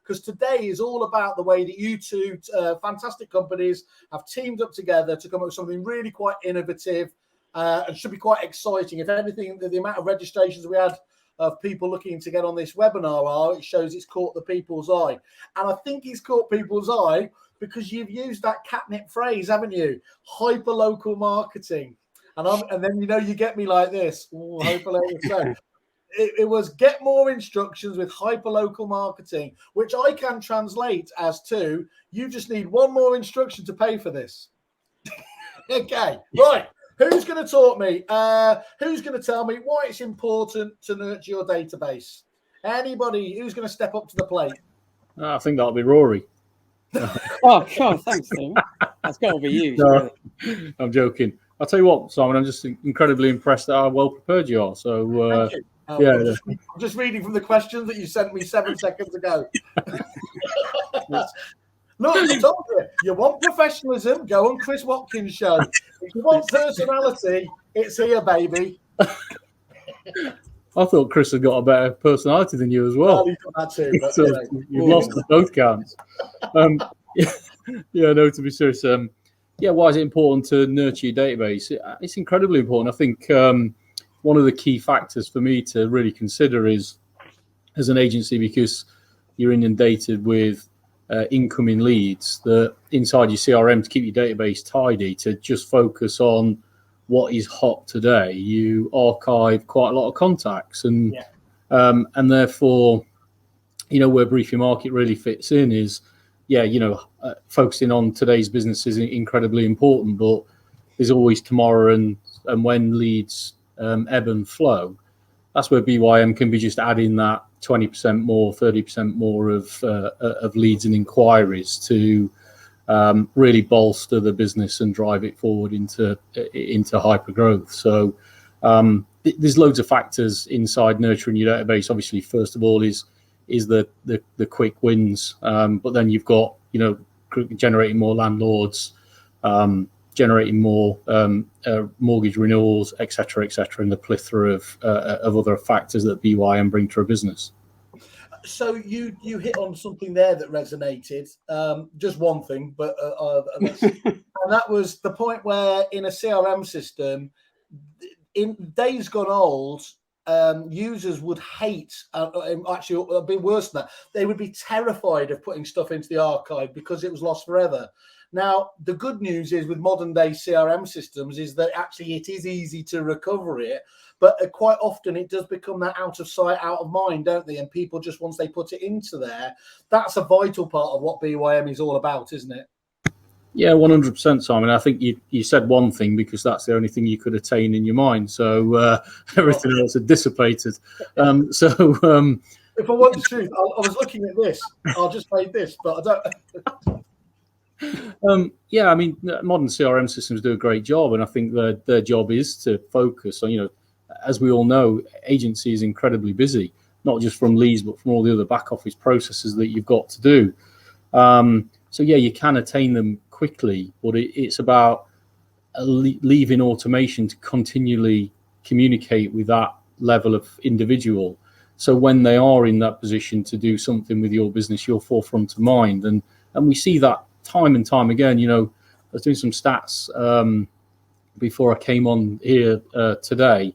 because today is all about the way that you two fantastic companies have teamed up together to come up with something really quite innovative and should be quite exciting. If anything, the amount of registrations we had of people looking to get on this webinar it shows it's caught the people's eye. And I think it's caught people's eye because you've used that catnip phrase, haven't you? Hyper-local marketing. And then, you get me like this. Ooh, hyper-local. It was get more instructions with hyper-local marketing, which I can translate as to, you just need one more instruction to pay for this. Okay, right. Who's going to talk me? Who's going to tell me why it's important to nurture your database? Anybody who's going to step up to the plate? I think that'll be Rory. Oh, God, thanks, Damon. That's got to be you. No, I'm joking. I'll tell you what, Simon, I'm just incredibly impressed at how well prepared you are. So, Thank you. I'm just reading from the questions that you sent me 7 seconds ago. Look, I told you want professionalism, go on Chris Watkins' show. If you want personality, it's here, baby. I thought Chris had got a better personality than you as well. He's got that too. But, so you've lost at both counts. No, to be serious. Why is it important to nurture your database? It's incredibly important. I think one of the key factors for me to really consider is, as an agency, because you're inundated with incoming leads, that inside your CRM, to keep your database tidy, to just focus on what is hot today, you archive quite a lot of contacts, and therefore, where Brief Your Market really fits in is, focusing on today's business is incredibly important, but there's always tomorrow, and when leads ebb and flow, that's where BYM can be just adding that 20% more, 30% more of leads and inquiries to really bolster the business and drive it forward into hyper growth. So there's loads of factors inside nurturing your database. Obviously, first of all is the quick wins, but then you've got generating more landlords, generating more mortgage renewals, etc., and the plethora of other factors that BYM bring to a business. So you hit on something there that resonated. Just one thing, but and that was the point where in a CRM system, in days gone old, users would hate, actually a bit worse than that, they would be terrified of putting stuff into the archive because it was lost forever. Now, the good news is with modern day CRM systems is that actually it is easy to recover it, but quite often it does become that out of sight, out of mind, don't they? And people just, once they put it into there, that's a vital part of what BYM is all about, isn't it? Yeah, 100%, Simon. I think you said one thing because that's the only thing you could attain in your mind. So everything else had dissipated. If I want the truth, I was looking at this. I'll just made this, but I don't. Modern CRM systems do a great job, and I think their job is to focus on, as we all know, agency is incredibly busy, not just from leads, but from all the other back office processes that you've got to do. You can attain them quickly, but it's about leaving automation to continually communicate with that level of individual. So when they are in that position to do something with your business, you're forefront of mind. And we see that time and time again. I was doing some stats before I came on here today.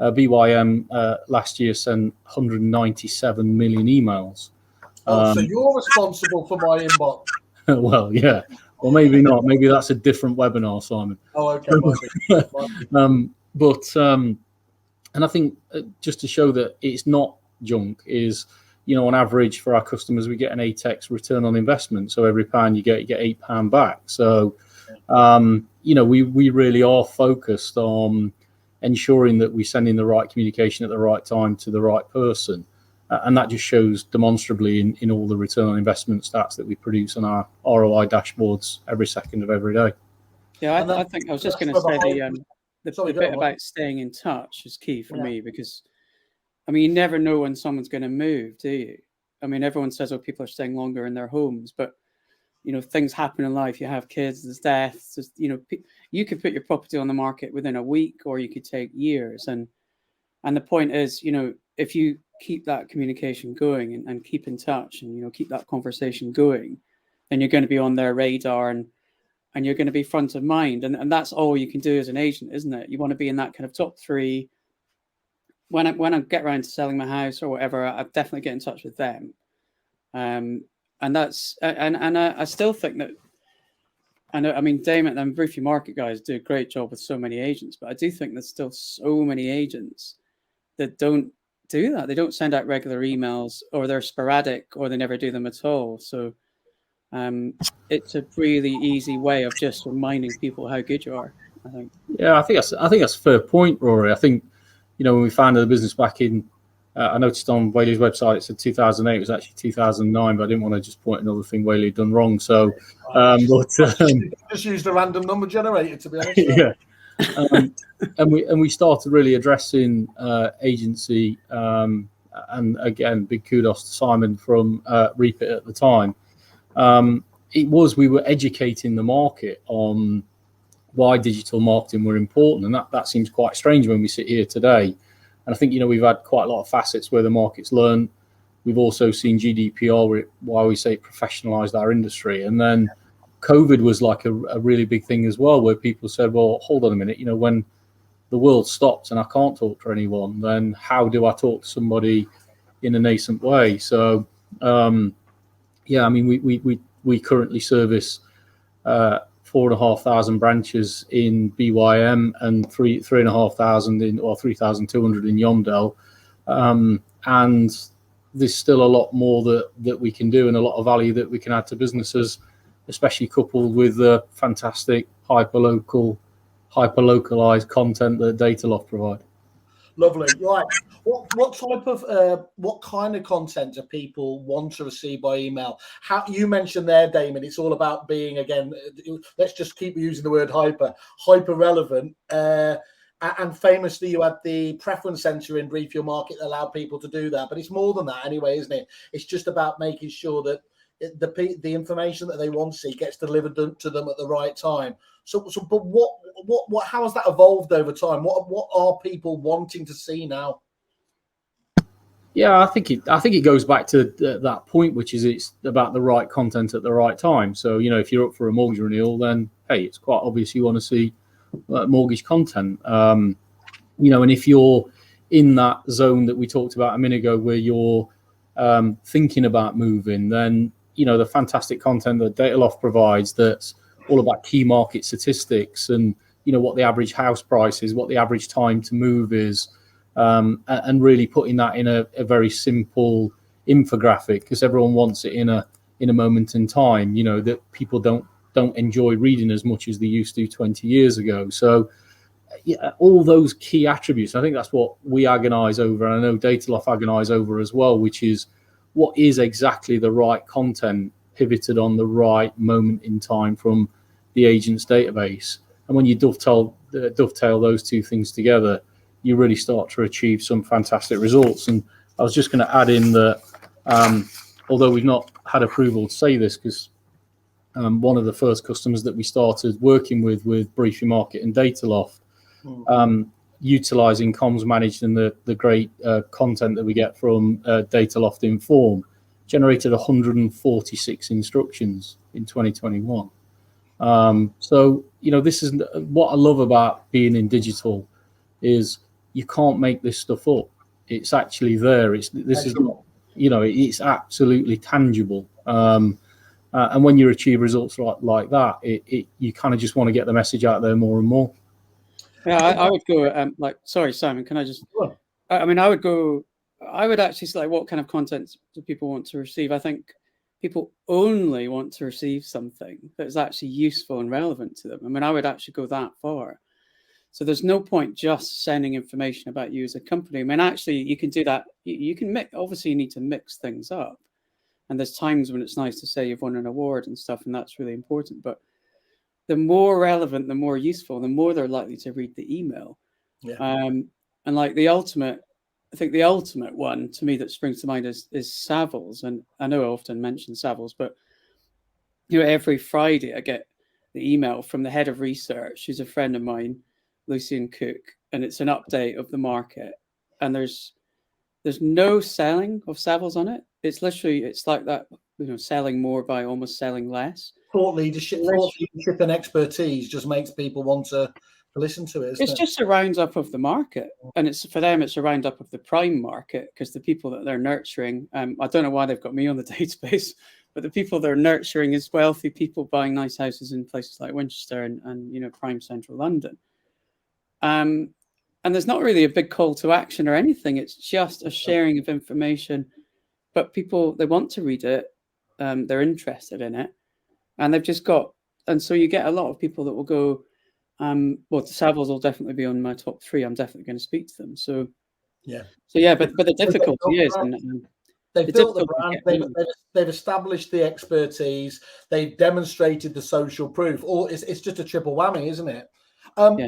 BYM last year sent 197 million emails. So you're responsible for my inbox. Well, yeah. Or maybe not. Maybe that's a different webinar, Simon. Oh, okay. And I think just to show that it's not junk is, on average for our customers, we get an 8x return on investment. So every pound you get £8 back. So, we really are focused on ensuring that we send in the right communication at the right time to the right person. And that just shows demonstrably in all the return on investment stats that we produce on our ROI dashboards every second of every day. Yeah, I think I was just going to say the bit about staying in touch is key for me, because, you never know when someone's going to move, do you? Everyone says, people are staying longer in their homes, but, things happen in life. You have kids, there's deaths, you could put your property on the market within a week, or you could take years. And the point is, if you keep that communication going and keep in touch and keep that conversation going, then you're going to be on their radar and you're going to be front of mind. And that's all you can do as an agent, isn't it? You want to be in that kind of top 3. When I get around to selling my house or whatever, I definitely get in touch with them. And that's and I still think that I mean Damon and Brief Your Market guys do a great job with so many agents, but I do think there's still so many agents that don't do that. They don't send out regular emails, or they're sporadic, or they never do them at all. So it's a really easy way of just reminding people how good you are, I think. Yeah, I think that's a fair point, Rory. I think, when we founded the business back in, I noticed on Whaley's website it said 2008. It was actually 2009, but I didn't want to just point another thing Whaley had done wrong. So, just used a random number generator, to be honest. Yeah, and we started really addressing agency, and again, big kudos to Simon from Reap It at the time. We were educating the market on why digital marketing were important, and that seems quite strange when we sit here today. And I think we've had quite a lot of facets where the market's learned. We've also seen GDPR, why we say it professionalized our industry, and then COVID was like a really big thing as well, where people said, well, hold on a minute, when the world stops and I can't talk to anyone, then how do I talk to somebody in a nascent way? So I mean, we currently service 4,500 branches in BYM and 3,500 or 3,200 in Yomdale, and there's still a lot more that we can do and a lot of value that we can add to businesses, especially coupled with the fantastic hyper-localized content that Dataloft provide. Lovely. Right. What kind of content do people want to receive by email? How you mentioned there, Damon, it's all about being, again, let's just keep using the word hyper relevant. And famously, you had the preference center in Brief Your Market that allowed people to do that. But it's more than that anyway, isn't it? It's just about making sure that the information that they want to see gets delivered to them at the right time. But what? How has that evolved over time? What are people wanting to see now? Yeah, I think it goes back to that point, which is it's about the right content at the right time. So if you're up for a mortgage renewal, then hey, it's quite obvious you want to see mortgage content. And if you're in that zone that we talked about a minute ago, where you're thinking about moving, then the fantastic content that Dataloft provides, that's all about key market statistics and what the average house price is, what the average time to move is, and really putting that in a very simple infographic, because everyone wants it in a moment in time, that people don't enjoy reading as much as they used to 20 years ago. So all those key attributes, I think that's what we agonize over, and I know Dataloft agonize over as well, which is what is exactly the right content pivoted on the right moment in time from the agent's database. And when you dovetail those two things together, you really start to achieve some fantastic results. And I was just going to add in that, although we've not had approval to say this, because one of the first customers that we started working with Brief Your Market and Dataloft, utilizing comms managed and the great content that we get from Dataloft Inform, generated 146 instructions in 2021. So this is what I love about being in digital, is you can't make this stuff up. It's actually there. It's absolutely tangible. And when you achieve results like that, you kind of just want to get the message out there more and more. Yeah, I would go. Sorry, Simon. Can I just? Sure. I mean, I would actually say, what kind of content do people want to receive? I think people only want to receive something that's actually useful and relevant to them. I mean, I would actually go that far. So there's no point just sending information about you as a company. I mean, actually, you can do that. You can obviously you need to mix things up. And there's times when it's nice to say you've won an award and stuff, and that's really important. But the more relevant, the more useful, the more they're likely to read the email. Yeah. And like the ultimate one to me that springs to mind is Savills. And I know I often mention Savills, but every Friday I get the email from the head of research, who's a friend of mine, Lucian Cook, and it's an update of the market. And there's there's no selling of Savills on it. It's like that, selling more by almost selling less. Thought leadership and expertise just makes people want to listen to it. It's just a roundup of the market, and it's for them. It's a roundup of the prime market, because the people that they're nurturing. I don't know why they've got me on the database, but the people they're nurturing is wealthy people buying nice houses in places like Winchester and prime central London. And there's not really a big call to action or anything. It's just a sharing of information, but people, they want to read it. They're interested in it, and they've just got. And so you get a lot of people that will go. Well, the Savills will definitely be on my top 3. I'm definitely going to speak to them. So yeah, but the difficulty is, they've built the brand, they've established the expertise, they've demonstrated the social proof. Or it's just a triple whammy, isn't it?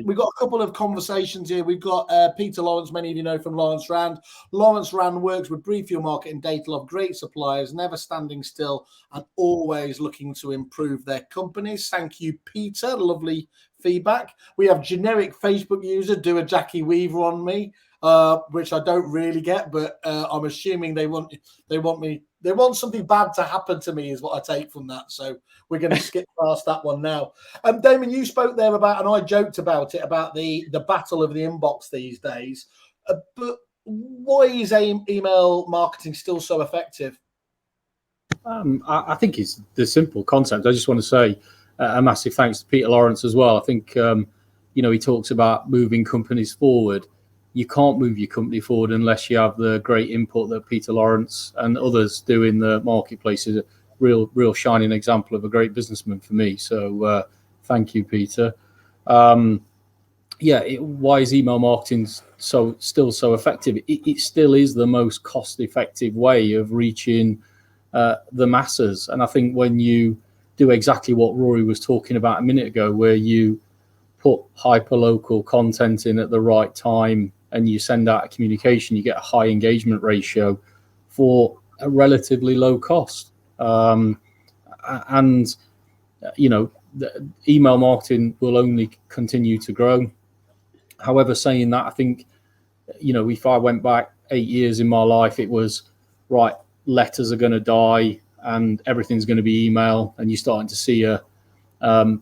We've got a couple of conversations here. We've got Peter Lawrence, many of you know from Lawrence Rand. Lawrence Rand works with Brief Your Market and Dataloft, great suppliers, never standing still and always looking to improve their companies. Thank you, Peter. Lovely feedback. We have generic Facebook user do a Jackie Weaver on me, which I don't really get, but I'm assuming they want something bad to happen to me is what I take from that. So we're going to skip past that one now. Damon, you spoke there about, and I joked about it, about the battle of the inbox these days. But why is email marketing still so effective? I think it's the simple concept. I just want to say a massive thanks to Peter Lawrence as well. I think, he talks about moving companies forward. You can't move your company forward unless you have the great input that Peter Lawrence and others do in the marketplace. Is a real shining example of a great businessman for me. So thank you, Peter. Why is email marketing still so effective? It still is the most cost-effective way of reaching the masses. And I think when you do exactly what Rory was talking about a minute ago, where you put hyper-local content in at the right time and you send out a communication, you get a high engagement ratio for a relatively low cost. The email marketing will only continue to grow. However, saying that, I think, if I went back 8 years in my life, it was right, letters are going to die and everything's going to be email. And you're starting to see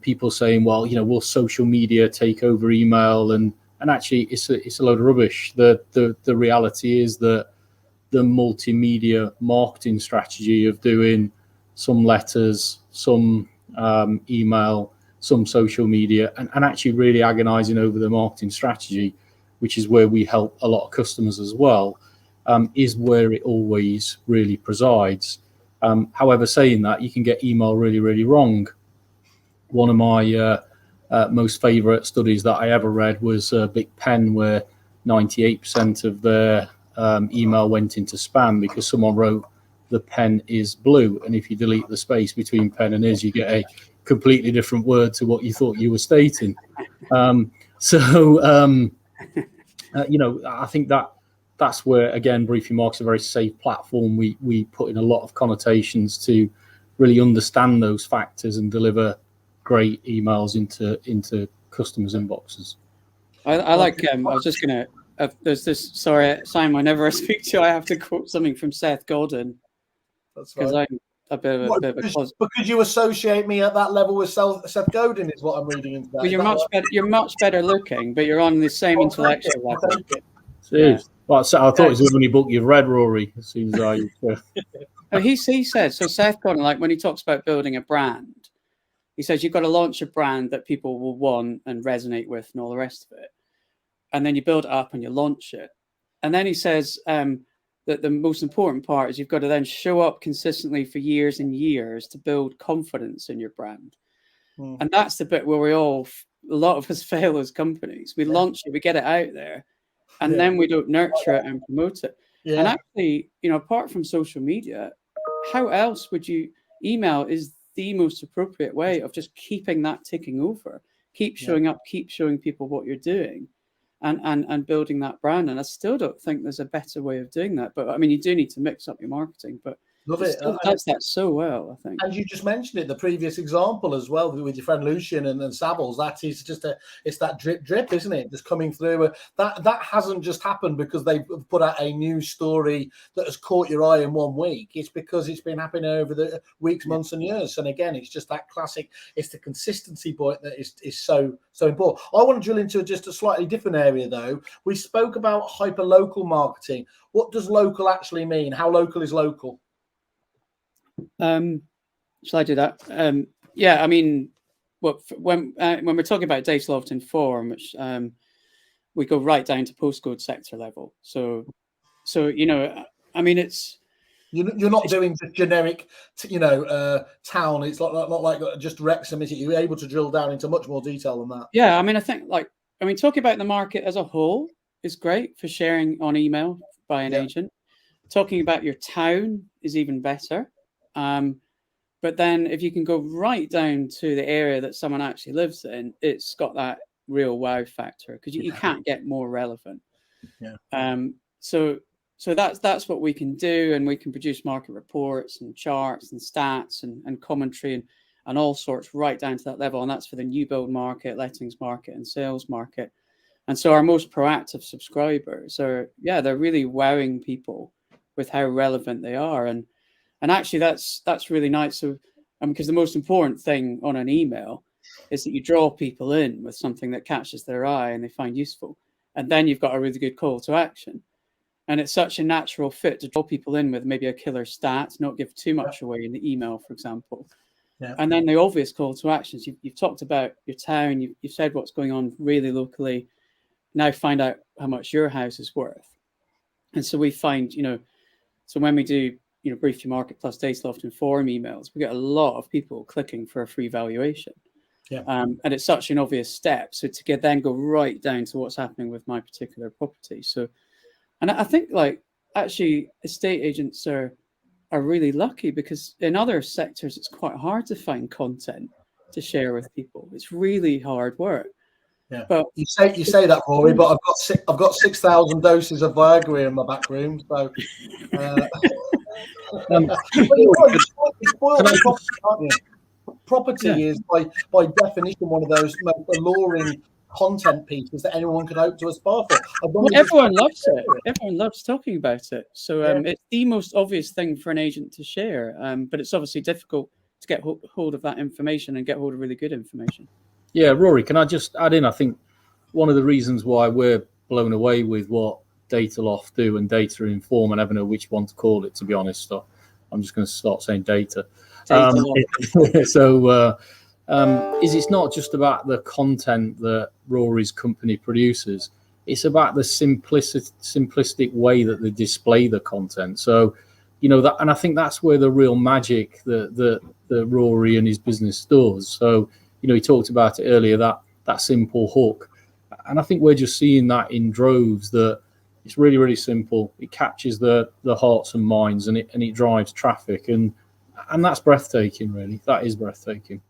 people saying, well, will social media take over email? And actually, it's a load of rubbish. The reality is that the multimedia marketing strategy of doing some letters, some email, some social media, and actually really agonizing over the marketing strategy, which is where we help a lot of customers as well, is where it always really presides. However, saying that, you can get email really, really wrong. One of my most favorite studies that I ever read was Big Pen, where 98% of their email went into spam because someone wrote the pen is blue, and if you delete the space between pen and is, you get a completely different word to what you thought you were stating. I think that's where, again, Brief Your Market is a very safe platform. We put in a lot of connotations to really understand those factors and deliver great emails into customers' inboxes. I like. I was just gonna. There's this. Sorry, Simon. Whenever I speak to you, I have to quote something from Seth Godin. That's right. I'm a bit of a because you associate me at that level with Seth Godin is what I'm reading into that. Well, you're much better looking, but you're on the same intellectual level. Yeah. Well, so I thought it was the only book you've read, Rory. As soon as I. He said so. Seth Godin, like when he talks about building a brand, he says you've got to launch a brand that people will want and resonate with, and all the rest of it, and then you build it up and you launch it, and then he says that the most important part is you've got to then show up consistently for years and years to build confidence in your brand. And that's the bit where a lot of us fail as companies. We launch it, we get it out there, and then we don't nurture it and promote it. And actually, apart from social media, how else would you? Email is the most appropriate way of just keeping that ticking over. Keep showing up, keep showing people what you're doing, and building that brand. And I still don't think there's a better way of doing that. But I mean, you do need to mix up your marketing. But Love it. Still does that so well, I think. And you just mentioned it, the previous example as well with your friend Lucian and Savills. That is just it's that drip, isn't it? Just coming through. That hasn't just happened because they've put out a news story that has caught your eye in 1 week. It's because it's been happening over the weeks, months, and years. And again, it's just that classic. It's the consistency point that is so important. I want to drill into just a slightly different area, though. We spoke about hyper local marketing. What does local actually mean? How local is local? Shall I do that? Yeah, I mean, when we're talking about Dataloft Inform, which we go right down to postcode sector level. So you know, I mean, you're not doing just generic, town. It's not like just Wrexham, is it? You're able to drill down into much more detail than that. Yeah, I mean, talking about the market as a whole is great for sharing on email by an agent. Talking about your town is even better. But then if you can go right down to the area that someone actually lives in, it's got that real wow factor because you can't get more relevant. So that's what we can do, and we can produce market reports and charts and stats and commentary and all sorts right down to that level. And that's for the new build market, lettings market, and sales market. And so our most proactive subscribers they're really wowing people with how relevant they are. And actually, that's really nice. So, because the most important thing on an email is that you draw people in with something that catches their eye and they find useful, and then you've got a really good call to action. And it's such a natural fit to draw people in with maybe a killer stat, not give too much away in the email, for example. And then the obvious call to actions. You've talked about your town. You've said what's going on really locally. Now find out how much your house is worth. And so we find, so when we do, Brief Your Market plus Dataloft Inform emails, we get a lot of people clicking for a free valuation. And it's such an obvious step. So to then go right down to what's happening with my particular property. So, and I think actually estate agents are really lucky because in other sectors, it's quite hard to find content to share with people. It's really hard work. But you say that, Rory, but I've got 6,000 doses of Viagra in my back room. So property is by definition one of those most alluring content pieces that anyone could hope to aspire for. Everyone loves it. Everyone loves talking about it. So it's the most obvious thing for an agent to share. But it's obviously difficult to get hold of that information and get hold of really good information. Yeah, Rory, can I just add in? I think one of the reasons why we're blown away with what Dataloft do and Data Inform, I never know which one to call it, to be honest. So I'm just going to start saying data. Is it's not just about the content that Rory's company produces. It's about the simplistic way that they display the content. So, that, and I think that's where the real magic that Rory and his business does. So, he talked about it earlier, that simple hook. And I think we're just seeing that in droves, that it's really, really simple. It captures the hearts and minds, and it drives traffic. And that's breathtaking, really. That is breathtaking.